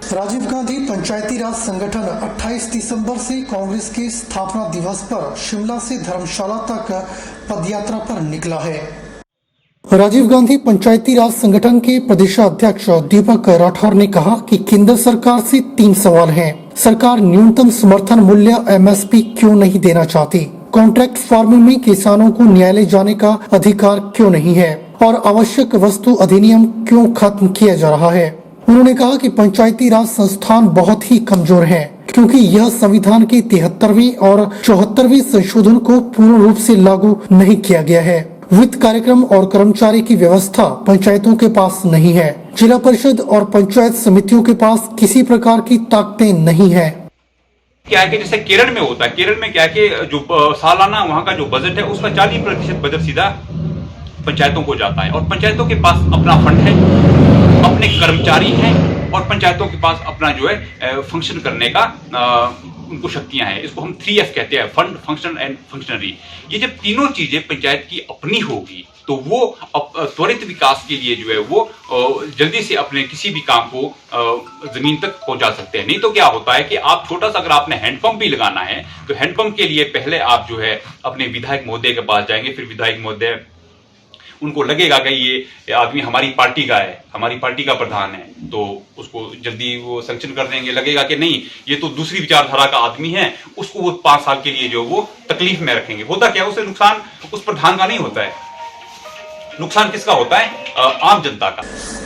राजीव गांधी पंचायती राज संगठन 28 दिसंबर से कांग्रेस के स्थापना दिवस पर शिमला से धर्मशाला तक पदयात्रा पर निकला है। राजीव गांधी पंचायती राज संगठन के प्रदेशाध्यक्ष दीपक राठौर ने कहा कि केंद्र सरकार से 3 सवाल हैं। सरकार न्यूनतम समर्थन मूल्य MSP क्यों नहीं देना चाहती? कॉन्ट्रैक्ट फार्मिंग में किसानों को न्यायालय जाने का अधिकार क्यों नहीं है? और आवश्यक वस्तु अधिनियम क्यों खत्म किया जा रहा है? उन्होंने कहा कि पंचायती राज संस्थान बहुत ही कमजोर हैं, क्योंकि यह संविधान के 73वें और 74वें संशोधन को पूर्ण रूप से लागू नहीं किया गया है। वित्त कार्यक्रम और कर्मचारी की व्यवस्था पंचायतों के पास नहीं है। जिला परिषद और पंचायत समितियों के पास किसी प्रकार की ताकतें नहीं है। क्या है कि जैसे केरल में होता है, केरल में क्या है कि जो सालाना वहाँ का जो बजट है उसका 40% बजट सीधा पंचायतों को जाता है, और पंचायतों के पास अपना फंड है, अपने कर्मचारी हैं, और पंचायतों के पास अपना जो है फंक्शन करने का उनको शक्तियां हैं। इसको हम 3F कहते हैं, फंड, फंक्शन एंड फंक्शनरी। ये जब तीनों चीजें पंचायत की अपनी होगी तो वो त्वरित विकास के लिए जो है वो जल्दी से अपने किसी भी काम को जमीन तक पहुंचा सकते हैं। नहीं तो क्या होता है कि आप छोटा सा, अगर आपने हैंडपंप भी लगाना है तो हैंडपंप के लिए पहले आप जो है अपने विधायक महोदय के पास जाएंगे, फिर विधायक महोदय उनको लगेगा कि ये आदमी हमारी पार्टी का है, हमारी पार्टी का प्रधान है, तो उसको जल्दी वो सैंक्शन कर देंगे। लगेगा कि नहीं, ये तो दूसरी विचारधारा का आदमी है, उसको वो 5 साल के लिए जो वो तकलीफ में रखेंगे। होता क्या, उससे नुकसान उस प्रधान का नहीं होता है, नुकसान किसका होता है? आम जनता का।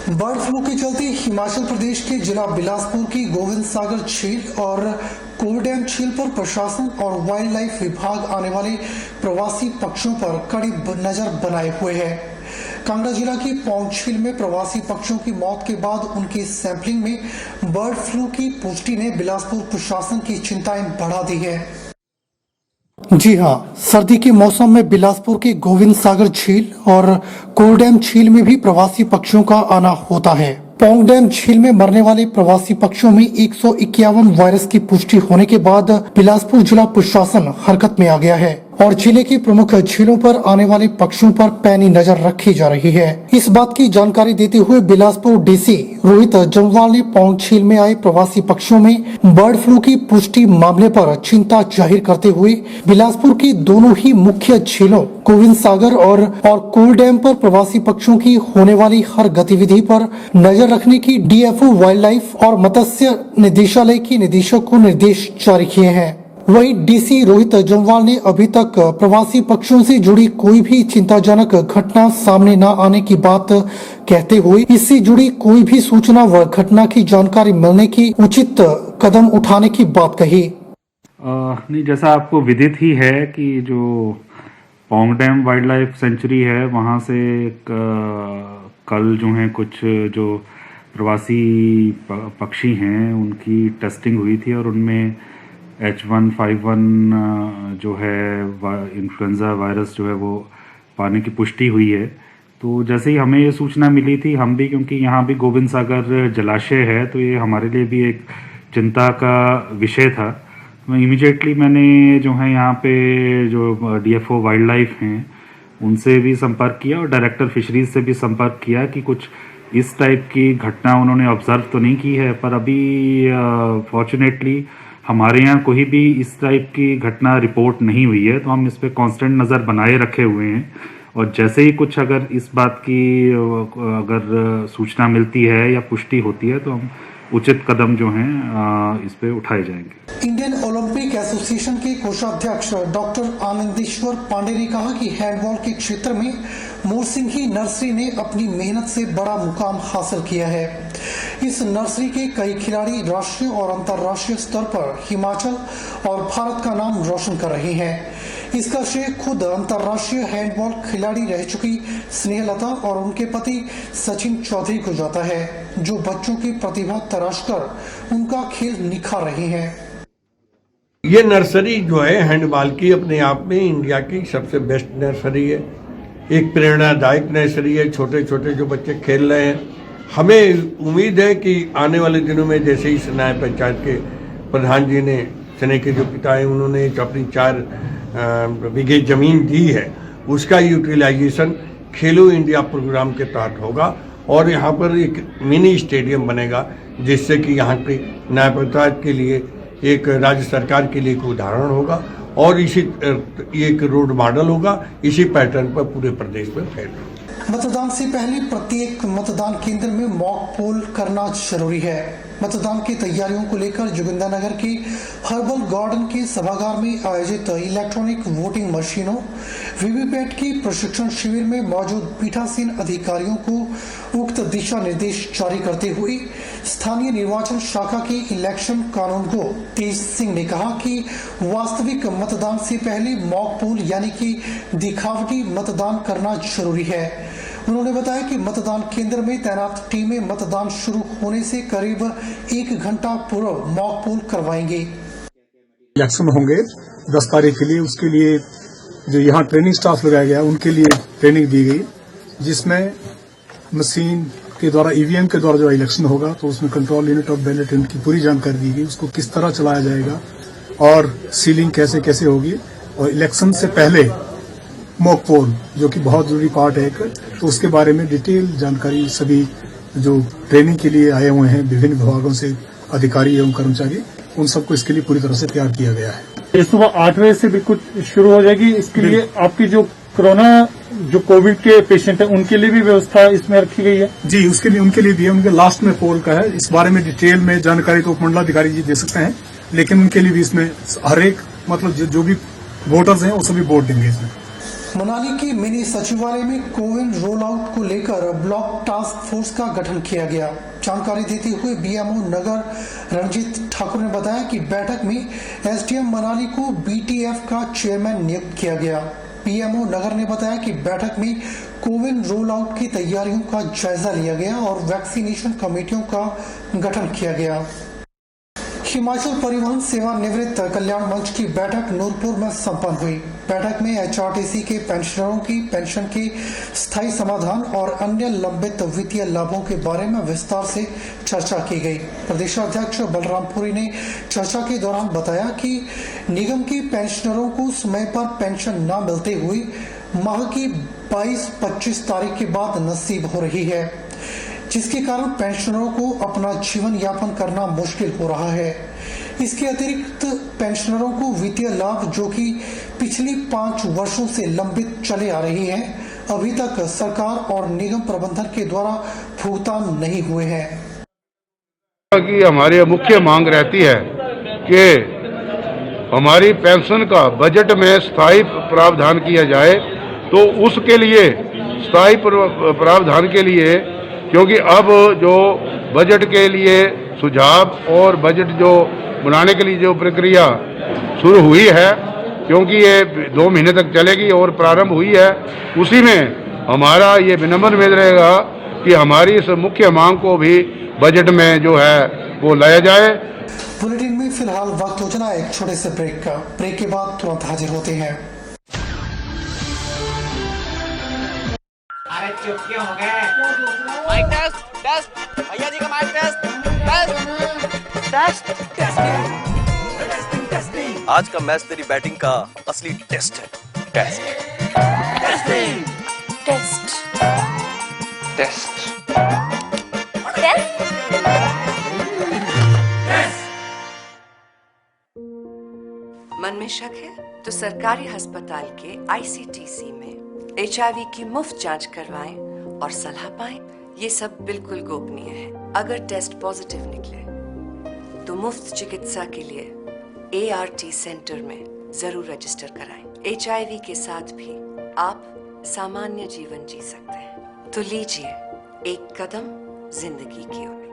बर्ड फ्लू के चलते हिमाचल प्रदेश के जिला बिलासपुर की गोविंद सागर झील और कोलडैम झील पर प्रशासन और वाइल्ड लाइफ विभाग आने वाले प्रवासी पक्षियों पर कड़ी नजर बनाए हुए है। कांगड़ा जिला की पौंग झील में प्रवासी पक्षियों की मौत के बाद उनकी सैंपलिंग में बर्ड फ्लू की पुष्टि ने बिलासपुर प्रशासन की चिंताएं बढ़ा दी है। जी हाँ, सर्दी के मौसम में बिलासपुर के गोविंद सागर झील और कोलडैम झील में भी प्रवासी पक्षियों का आना होता है। पौंग डैम झील में मरने वाले प्रवासी पक्षियों में 151 वायरस की पुष्टि होने के बाद बिलासपुर जिला प्रशासन हरकत में आ गया है और जिले की प्रमुख झीलों पर आने वाले पक्षियों पर पैनी नजर रखी जा रही है। इस बात की जानकारी देते हुए बिलासपुर डीसी रोहित जम्वाल ने पौंग झील में आए प्रवासी पक्षियों में बर्ड फ्लू की पुष्टि मामले पर चिंता जाहिर करते हुए बिलासपुर की दोनों ही मुख्य झीलों गोविंद सागर और कोल डैम पर प्रवासी पक्षियों की होने वाली हर गतिविधि पर नजर रखने की DFO वाइल्ड लाइफ और मत्स्य निदेशालय की निदेशक को निर्देश जारी किए हैं। वहीं डीसी रोहित जम्वाल ने अभी तक प्रवासी पक्षियों से जुड़ी कोई भी चिंताजनक घटना सामने न आने की बात कहते हुए इससे जुड़ी कोई भी सूचना व घटना की जानकारी मिलने की उचित कदम उठाने की बात कही। नहीं, जैसा आपको विदित ही है कि जो Pong dam wild life sanctuary है वहाँ से कल जो है कुछ जो प्रवासी पक्षी हैं उनकी टेस्टिंग हुई थी और उनमें H1N1 जो है इन्फ्लुएंजा वायरस जो है वो पाने की पुष्टि हुई है। तो जैसे ही हमें ये सूचना मिली थी, हम भी, क्योंकि यहाँ भी गोविंद सागर जलाशय है तो ये हमारे लिए भी एक चिंता का विषय था। इमीडिएटली मैंने जो है यहाँ पे जो DFO वाइल्ड लाइफ हैं उनसे भी संपर्क किया और डायरेक्टर फिशरीज से भी संपर्क किया कि कुछ इस टाइप की घटना उन्होंने ऑब्जर्व तो नहीं की है, पर अभी फॉर्चुनेटली हमारे यहाँ कोई भी इस टाइप की घटना रिपोर्ट नहीं हुई है। तो हम इस पर कांस्टेंट नज़र बनाए रखे हुए हैं और जैसे ही कुछ अगर इस बात की अगर सूचना मिलती है या पुष्टि होती है तो हम उचित कदम जो हैं इस पे उठाए जाएंगे। इंडियन ओलंपिक एसोसिएशन के कोषाध्यक्ष डॉक्टर आनंदेश्वर पांडे ने कहा कि हैंडबॉल के क्षेत्र में मोरसिंघी नर्सरी ने अपनी मेहनत से बड़ा मुकाम हासिल किया है। इस नर्सरी के कई खिलाड़ी राष्ट्रीय और अंतर्राष्ट्रीय स्तर पर हिमाचल और भारत का नाम रोशन कर रहे हैं। इसका श्रेय खुद अंतर्राष्ट्रीय हैंडबॉल खिलाड़ी रह चुकी स्नेहलता और उनके पति सचिन चौधरी को जाता है, जो बच्चों की प्रतिभा तराशकर उनका खेल निखार रहे हैं। ये नर्सरी जो है हैंडबॉल की अपने आप में इंडिया की सबसे बेस्ट नर्सरी है, एक प्रेरणादायक नर्सरी है। छोटे छोटे जो बच्चे खेल रहे हैं, हमें उम्मीद है कि आने वाले दिनों में जैसे ही सनाय पंचायत के प्रधान जी ने, सने के जो पिता हैं उन्होंने अपनी 4 बीघे जमीन दी है, उसका यूटिलाइजेशन खेलो इंडिया प्रोग्राम के तहत होगा और यहाँ पर एक मिनी स्टेडियम बनेगा, जिससे कि यहाँ के न्याय पंचायत के लिए एक राज्य सरकार के लिए एक उदाहरण होगा और इसी एक रोड मॉडल होगा। इसी पैटर्न पर पूरे प्रदेश में फैलेगा। मतदान से पहले प्रत्येक मतदान केंद्र में मॉक पोल करना जरूरी है। मतदान की तैयारियों को लेकर जोगिंदरनगर के हर्बल गार्डन के सभागार में आयोजित इलेक्ट्रॉनिक वोटिंग मशीनों वीवीपैट की प्रशिक्षण शिविर में मौजूद पीठासीन अधिकारियों को उक्त दिशा निर्देश जारी करते हुए स्थानीय निर्वाचन शाखा के इलेक्शन कानूनगो तेज सिंह ने कहा कि वास्तविक मतदान से पहले मॉक पोल यानी कि दिखावटी मतदान करना जरूरी है। उन्होंने बताया कि मतदान केंद्र में तैनात टीमें मतदान शुरू होने से करीब 1 घंटा पूर्व मॉक पोल करवाएंगे। इलेक्शन होंगे 10 तारीख के लिए, उसके लिए जो यहाँ ट्रेनिंग स्टाफ लगाया गया उनके लिए ट्रेनिंग दी गई, जिसमें मशीन के द्वारा ईवीएम के द्वारा जो इलेक्शन होगा तो उसमें कंट्रोल यूनिट ऑफ बैलेट की पूरी जानकारी दी गई, उसको किस तरह चलाया जाएगा और सीलिंग कैसे कैसे होगी, और इलेक्शन से पहले मॉक पोल जो कि बहुत जरूरी पार्ट है एक, तो उसके बारे में डिटेल जानकारी सभी जो ट्रेनिंग के लिए आए हुए हैं विभिन्न विभागों से अधिकारी एवं कर्मचारी, उन सबको इसके लिए पूरी तरह से तैयार किया गया है। ये सुबह 8 बजे से भी कुछ शुरू हो जाएगी। इसके लिए आपकी जो कोरोना जो कोविड के पेशेंट है उनके लिए भी व्यवस्था इसमें रखी गई है? जी, उसके लिए उनके लिए भी है। उनके लास्ट में पोल का है, इस बारे में डिटेल में जानकारी तो उपमंडलाधिकारी जी दे सकते हैं, लेकिन उनके लिए भी इसमें हर एक मतलब जो भी वोटर्स हैं वो सभी वोट देंगे इसमें। मनाली के मिनी सचिवालय में कोविन रोल आउट को लेकर ब्लॉक टास्क फोर्स का गठन किया गया। जानकारी देते हुए बीएमओ नगर रणजीत ठाकुर ने बताया कि बैठक में एसडीएम मनाली को बीटीएफ का चेयरमैन नियुक्त किया गया। बीएमओ नगर ने बताया कि बैठक में कोविन रोल आउट की तैयारियों का जायजा लिया गया और वैक्सीनेशन कमेटियों का गठन किया गया। हिमाचल परिवहन सेवा निवृत्त कल्याण मंच की बैठक नूरपुर में संपन्न हुई। बैठक में एचआरटीसी के पेंशनरों की पेंशन के स्थायी समाधान और अन्य लंबित वित्तीय लाभों के बारे में विस्तार से चर्चा की गई। प्रदेशाध्यक्ष बलरामपुरी ने चर्चा के दौरान बताया कि निगम के पेंशनरों को समय पर पेंशन न मिलते हुए माह की 22-25 तारीख के बाद नसीब हो रही है, जिसके कारण पेंशनरों को अपना जीवन यापन करना मुश्किल हो रहा है। इसके अतिरिक्त पेंशनरों को वित्तीय लाभ जो कि पिछली 5 वर्षों से लंबित चले आ रही हैं, अभी तक सरकार और निगम प्रबंधन के द्वारा भुगतान नहीं हुए हैं। कि हमारी मुख्य मांग रहती है कि हमारी पेंशन का बजट में स्थायी प्रावधान किया जाए, तो उसके लिए स्थायी प्रावधान के लिए, क्योंकि अब जो बजट के लिए सुझाव और बजट जो बनाने के लिए जो प्रक्रिया शुरू हुई है, क्योंकि ये 2 महीने तक चलेगी और प्रारंभ हुई है, उसी में हमारा ये विनम्र निवेदन रहेगा कि हमारी इस मुख्य मांग को भी बजट में जो है वो लाया जाए। बुलेटिन में फिलहाल वक्त हो चला एक छोटे से ब्रेक का। ब्रेक के बाद तुरंत हाजिर होते हैं। अरे चुप क्यों हो गए? माइक टेस्ट भैया जी का माइक टेस्ट आज का मैच तेरी बैटिंग का असली टेस्ट है। टेस्ट मन में शक है तो सरकारी अस्पताल के आईसीटीसी में HIV की मुफ्त जांच करवाएं और सलाह पाएं। ये सब बिल्कुल गोपनीय है। अगर टेस्ट पॉजिटिव निकले तो मुफ्त चिकित्सा के लिए ART सेंटर में जरूर रजिस्टर कराएं। HIV के साथ भी आप सामान्य जीवन जी सकते हैं। तो लीजिए एक कदम जिंदगी की ओर।